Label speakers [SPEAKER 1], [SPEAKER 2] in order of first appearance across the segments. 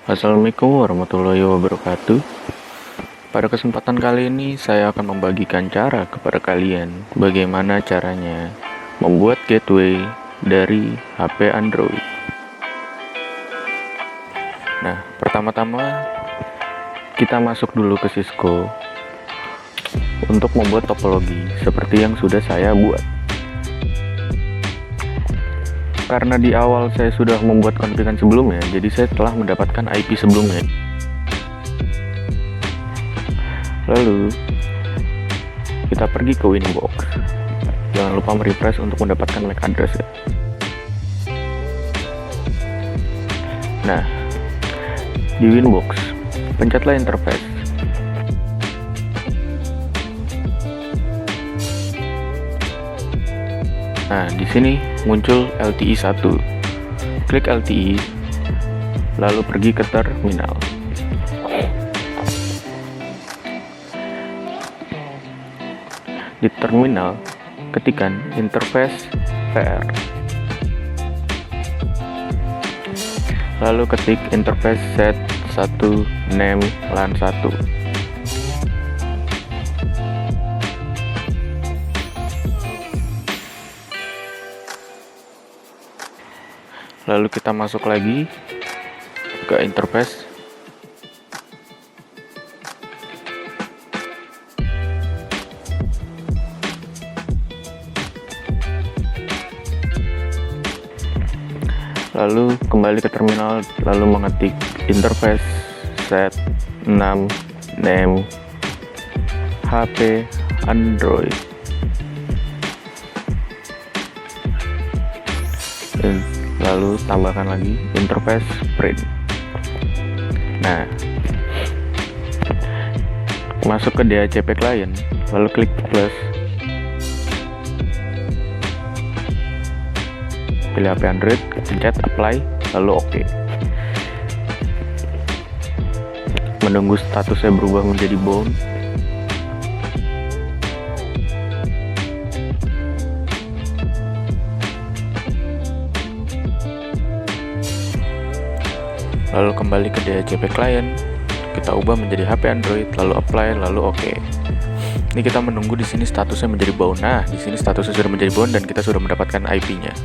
[SPEAKER 1] Assalamualaikum warahmatullahi wabarakatuh. Pada kesempatan kali ini saya akan membagikan cara kepada kalian bagaimana caranya membuat gateway dari HP Android. Nah, pertama-tama kita masuk dulu ke Cisco untuk membuat topologi seperti yang sudah saya buat. Karena di awal saya sudah membuat konfiguran sebelumnya, jadi saya telah mendapatkan IP sebelumnya. Lalu kita pergi ke Winbox. Jangan lupa merefresh untuk mendapatkan MAC address ya. Nah, di Winbox pencetlah interface. Nah, di sini muncul LTE 1. Klik LTE, lalu pergi ke terminal. Di terminal, ketikkan interface PR. Lalu ketik interface set 1 name LAN 1. Lalu kita masuk lagi ke interface. Lalu kembali ke terminal, lalu mengetik interface set 6 name HP Android. Lalu tambahkan lagi interface print. Nah, masuk ke DHCP client, lalu klik plus, pilih HP Android, pencet apply, lalu OK. Menunggu statusnya berubah menjadi bound. Lalu kembali ke DHCP client, kita ubah menjadi HP Android, lalu apply, lalu OK. Ini kita menunggu di sini statusnya menjadi bound. Nah, di sini statusnya sudah menjadi bound dan kita sudah mendapatkan IP-nya.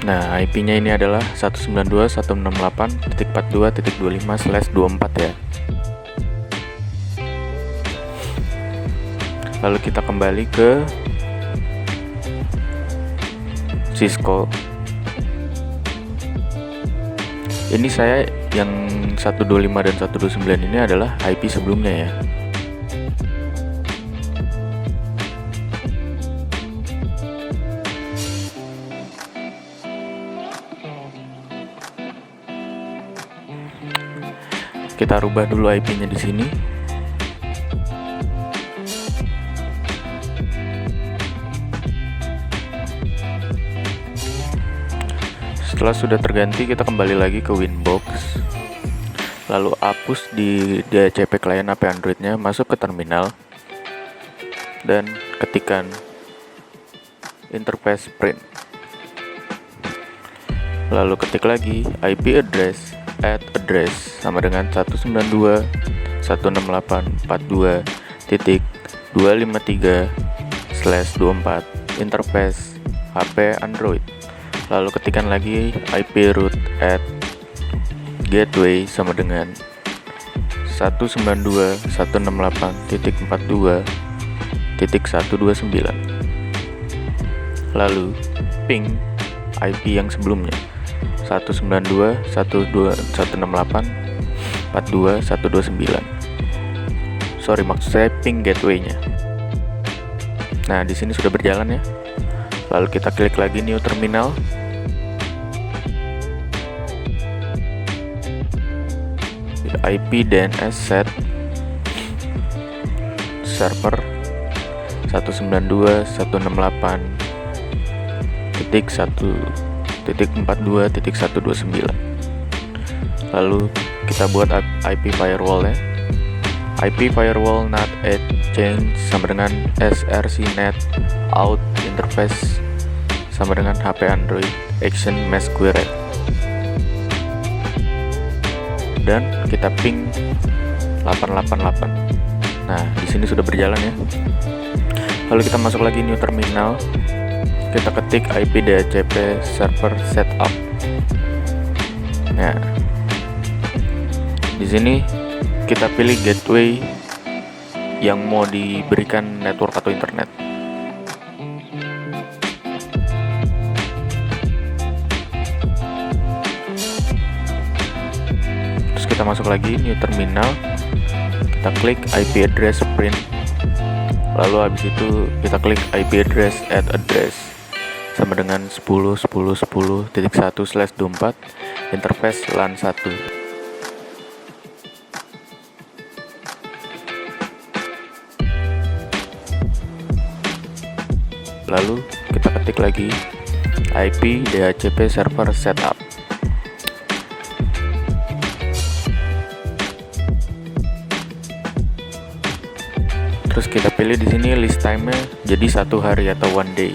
[SPEAKER 1] Nah, IP-nya ini adalah 192.168.42.25/24 ya. Lalu kita kembali ke Cisco. Ini saya yang 125 dan 129 ini adalah IP sebelumnya ya. Kita rubah dulu IP-nya di sini. Setelah sudah terganti, kita kembali lagi ke Winbox. Lalu hapus di DHCP client HP Android-nya, masuk ke terminal dan ketikkan interface print. Lalu ketik lagi IP address @address sama dengan 192.168.2.253/24 interface HP Android. Lalu ketikkan lagi IP root @gateway sama dengan 192.168.42.129. Lalu ping IP yang sebelumnya 192.168.42.129. Sorry, maksud saya ping gateway-nya. Nah, di sini sudah berjalan ya. Lalu kita klik lagi new terminal. IP DNS set server 192.168.1.42.129. Lalu kita buat IP firewall ya. IP firewall NAT change sama dengan srcnet out interface sama dengan HP Android action mesh query. dan kita ping 888. Nah, di sini sudah berjalan ya. Lalu kita masuk lagi new terminal. Kita ketik IP DHCP server setup. Nah, di sini kita pilih gateway yang mau diberikan network atau internet. Terus kita masuk lagi new terminal. Kita klik IP address print. Lalu habis itu kita klik IP address add address sama dengan 10.10.10.1/24 interface LAN 1. Lalu kita ketik lagi IP DHCP server setup. Terus kita pilih di sini list time-nya jadi 1 hari atau 1 day.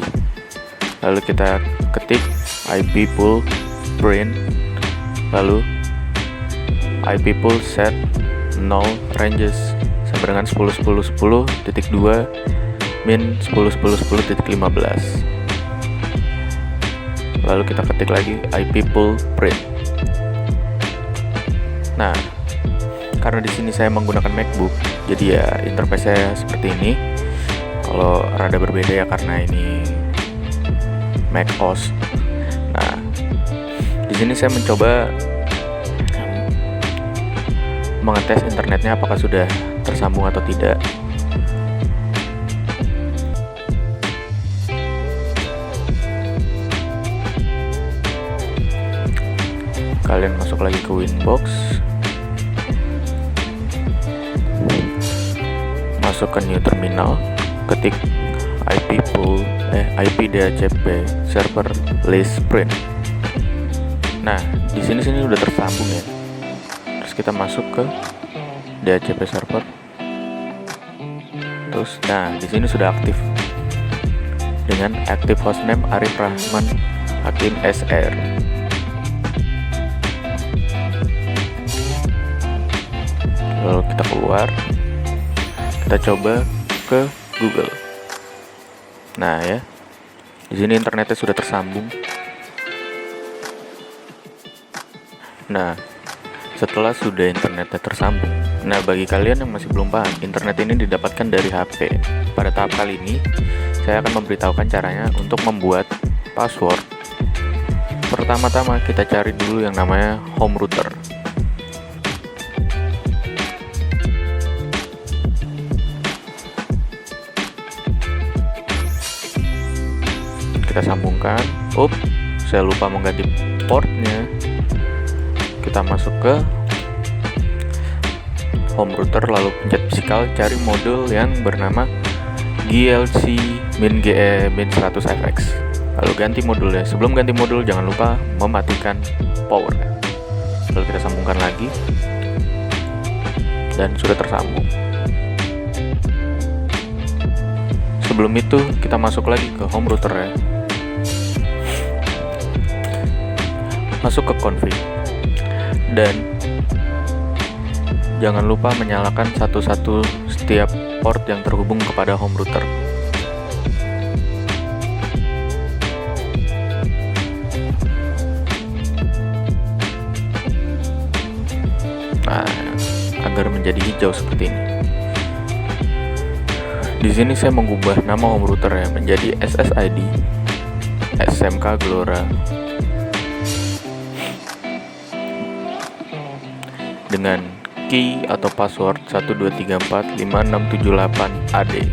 [SPEAKER 1] Lalu kita ketik IP pool print, lalu IP pool set null ranges sama dengan 10.10.10.2 min 10.10.10.15. Lalu kita ketik lagi IP pool print. Nah, karena di sini saya menggunakan MacBook, jadi ya interface saya seperti ini. Kalau rada berbeda ya karena ini Mac OS. Nah, di sini saya mencoba mengetes internetnya apakah sudah tersambung atau tidak. Kalian masuk lagi ke Winbox, masuk ke new terminal, ketik IP DHCP server list print. Nah, di sini udah tersambung ya. Terus kita masuk ke DHCP server. Terus, nah di sini sudah aktif dengan active hostname Arif Rahman Hakim SR. Lalu kita keluar, kita coba ke Google. Nah ya, di sini internetnya sudah tersambung. Nah, setelah sudah internetnya tersambung, nah bagi kalian yang masih belum paham, internet ini didapatkan dari HP. Pada tahap kali ini, saya akan memberitahukan caranya untuk membuat password. Pertama-tama kita cari dulu yang namanya home router. Kita sambungkan. Saya lupa mengganti portnya. Kita masuk ke home router, lalu pencet physical, cari modul yang bernama GLC -100FX. Lalu ganti modulnya. Sebelum ganti modul jangan lupa mematikan power. Lalu kita sambungkan lagi dan sudah tersambung. Sebelum itu kita masuk lagi ke home router ya. Masuk ke config dan jangan lupa menyalakan satu-satu setiap port yang terhubung kepada home router. Nah, agar menjadi hijau seperti ini. Di sini saya mengubah nama home router ya menjadi SSID SMK Glora dengan key atau password 12345678AD.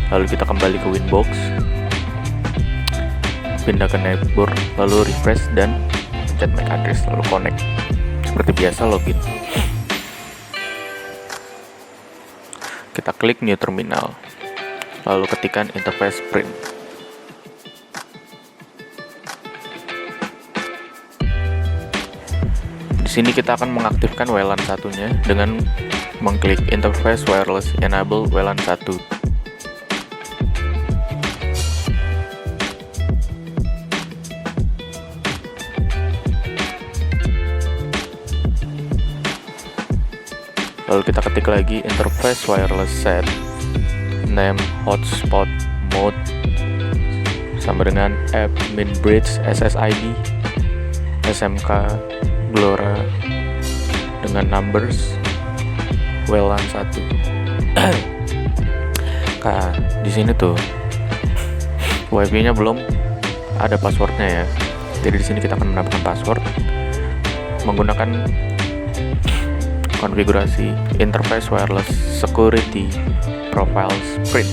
[SPEAKER 1] Lalu kita kembali ke Winbox, pindah ke network, lalu refresh dan pencet MAC address, lalu connect. Seperti biasa login. Kita klik new terminal, lalu ketikkan interface print. Di sini kita akan mengaktifkan WLAN satunya dengan mengklik interface wireless enable WLAN 1. Lalu kita ketik lagi interface wireless set, name hotspot mode sama dengan app Minbridge SSID SMK Glora dengan numbers WLAN 1. Nah, di sini tuh WiFi-nya belum ada passwordnya ya. Jadi di sini kita akan menambahkan password menggunakan konfigurasi interface wireless security profiles print.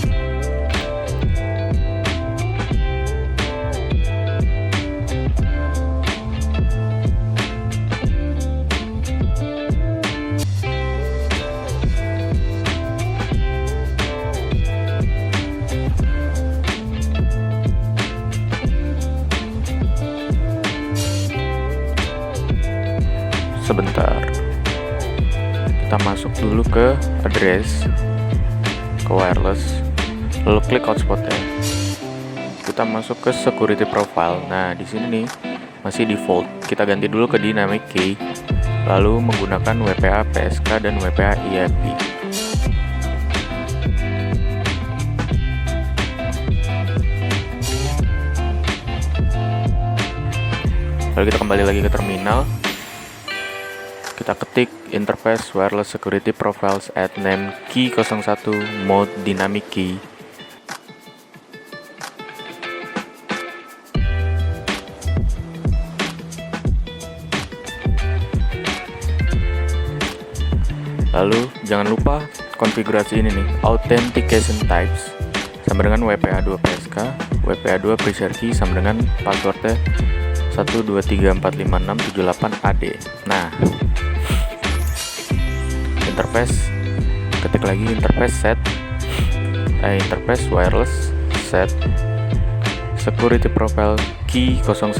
[SPEAKER 1] Sebentar, kita masuk dulu ke address, ke wireless, lalu klik hotspotnya. Kita masuk ke security profile. Nah, di sini nih masih default. Kita ganti dulu ke dynamic key, lalu menggunakan WPA PSK dan WPA IAP. Lalu kita kembali lagi ke terminal. Kita ketik interface wireless security profiles at name key 01 mode dynamic key. Lalu jangan lupa konfigurasi ini nih, authentication types sama dengan WPA2 PSK, WPA2 pre-share key sama dengan passwordnya 123456778AD. Nah, interface, ketik lagi interface set, interface wireless set security profile key 01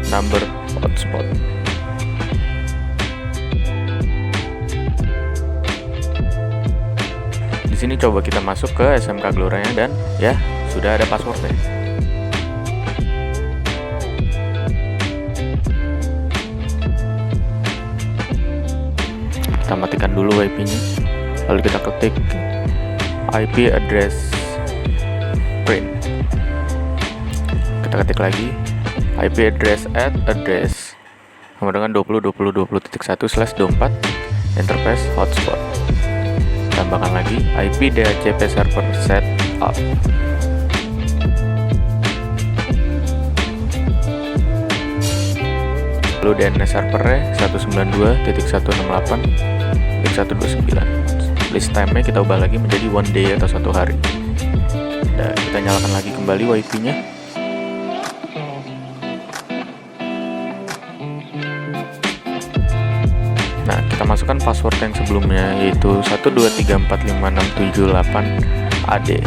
[SPEAKER 1] number hotspot. Di sini coba kita masuk ke SMK Gloranya dan ya sudah ada passwordnya. Kita matikan dulu WiFi-nya, lalu kita ketik IP address print. Kita ketik lagi IP address at address sama dengan 20.20.20.1/24 interface hotspot. Tambahkan lagi IP DHCP server set up. Lalu DNS servernya 192.168.129. List time-nya kita ubah lagi menjadi 1 day atau 1 hari. Dan kita nyalakan lagi kembali WiFi-nya. Nah, kita masukkan password yang sebelumnya yaitu 123456778AD.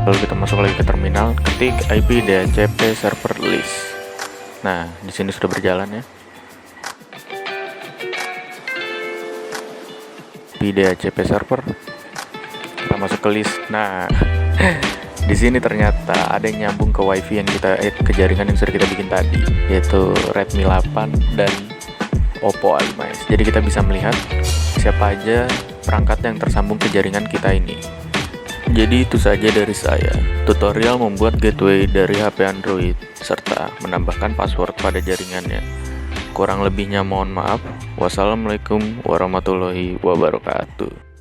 [SPEAKER 1] Lalu kita masuk lagi ke terminal, ketik IP DHCP server list. Nah, di sini sudah berjalan ya. IP DHCP server. Kita masuk ke list. Nah, di sini ternyata ada yang nyambung ke WiFi yang kita ke jaringan yang sudah kita bikin tadi, yaitu Redmi 8 dan Oppo A5s. Jadi kita bisa melihat siapa aja perangkat yang tersambung ke jaringan kita ini. Jadi itu saja dari saya, tutorial membuat gateway dari HP Android, serta menambahkan password pada jaringannya. Kurang lebihnya mohon maaf. Wassalamualaikum warahmatullahi wabarakatuh.